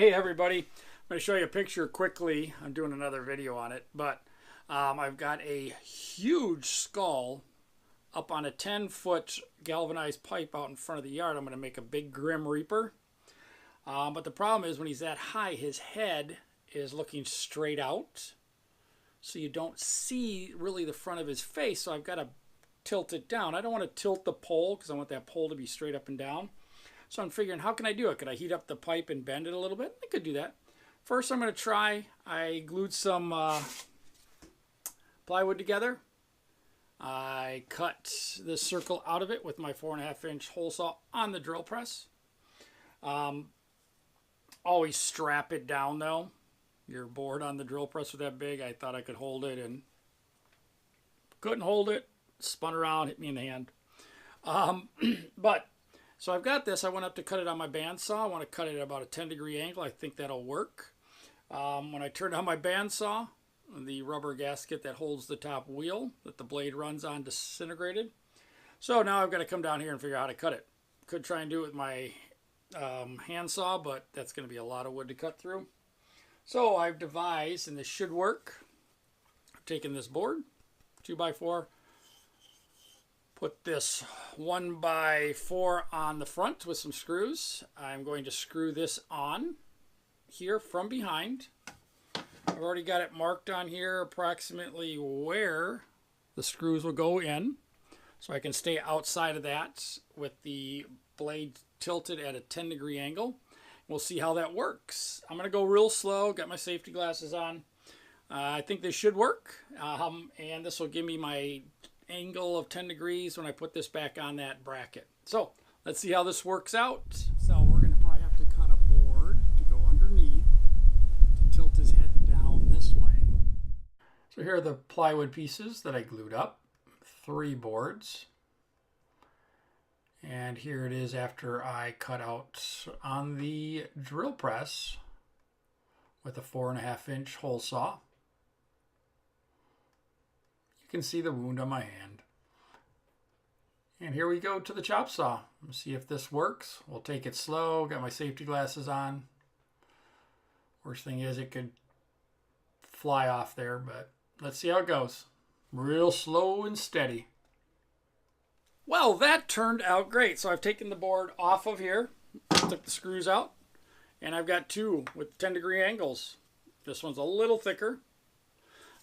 Hey everybody, I'm going to show you a picture quickly. I'm doing another video on it, but I've got a huge skull up on a 10-foot galvanized pipe out in front of the yard. I'm going to make a big Grim Reaper. But the problem is when he's that high, his head is looking straight out. So you don't see really the front of his face. So I've got to tilt it down. I don't want to tilt the pole because I want that pole to be straight up and down. So I'm figuring, how can I do it? Could I heat up the pipe and bend it a little bit? I could do that. First, I'm going to try, I glued some plywood together. I cut the circle out of it with my 4.5-inch hole saw on the drill press. Always strap it down though. Your board on the drill press was that big. I thought I could hold it and couldn't hold it. Spun around, hit me in the hand. So I've got this. I went up to cut it on my bandsaw. I want to cut it at about a 10-degree angle. I think that'll work. When I turned on my bandsaw, the rubber gasket that holds the top wheel that the blade runs on disintegrated. So now I've got to come down here and figure out how to cut it. Could try and do it with my handsaw, but that's going to be a lot of wood to cut through. So I've devised, and this should work, I've taken this board, 2x4, put this 1x4 on the front with some screws. I'm going to screw this on here from behind. I've already got it marked on here approximately where the screws will go in, so I can stay outside of that with the blade tilted at a 10-degree angle. We'll see how that works. I'm going to go real slow, got my safety glasses on. I think this should work, and this will give me my angle of 10 degrees when I put this back on that bracket. So let's see how this works out. So we're going to probably have to cut a board to go underneath to tilt his head down this way. So here are the plywood pieces that I glued up, 3 boards. And here it is after I cut out on the drill press with a 4.5-inch hole saw. You can see the wound on my hand. And here we go to the chop saw. Let's see if this works. We'll take it slow. Got my safety glasses on. Worst thing is it could fly off there, but let's see how it goes. Real slow and steady. Well, that turned out great. So I've taken the board off of here, took the screws out, and I've got 2 with 10-degree angles. This one's a little thicker.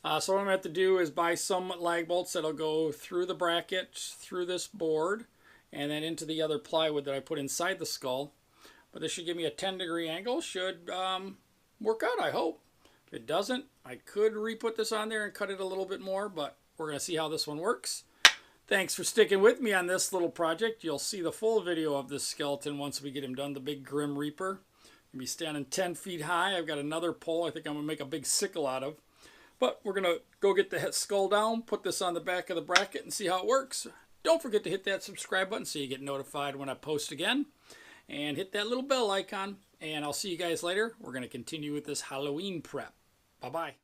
So what I'm going to have to do is buy some lag bolts that'll go through the bracket, through this board, and then into the other plywood that I put inside the skull. But this should give me a 10-degree angle. Should work out, I hope. If it doesn't, I could re-put this on there and cut it a little bit more, but we're going to see how this one works. Thanks for sticking with me on this little project. You'll see the full video of this skeleton once we get him done, the big Grim Reaper. He'll be standing 10 feet high. I've got another pole I think I'm going to make a big sickle out of. But we're going to go get the head skull down, put this on the back of the bracket, and see how it works. Don't forget to hit that subscribe button so you get notified when I post again. And hit that little bell icon. And I'll see you guys later. We're going to continue with this Halloween prep. Bye-bye.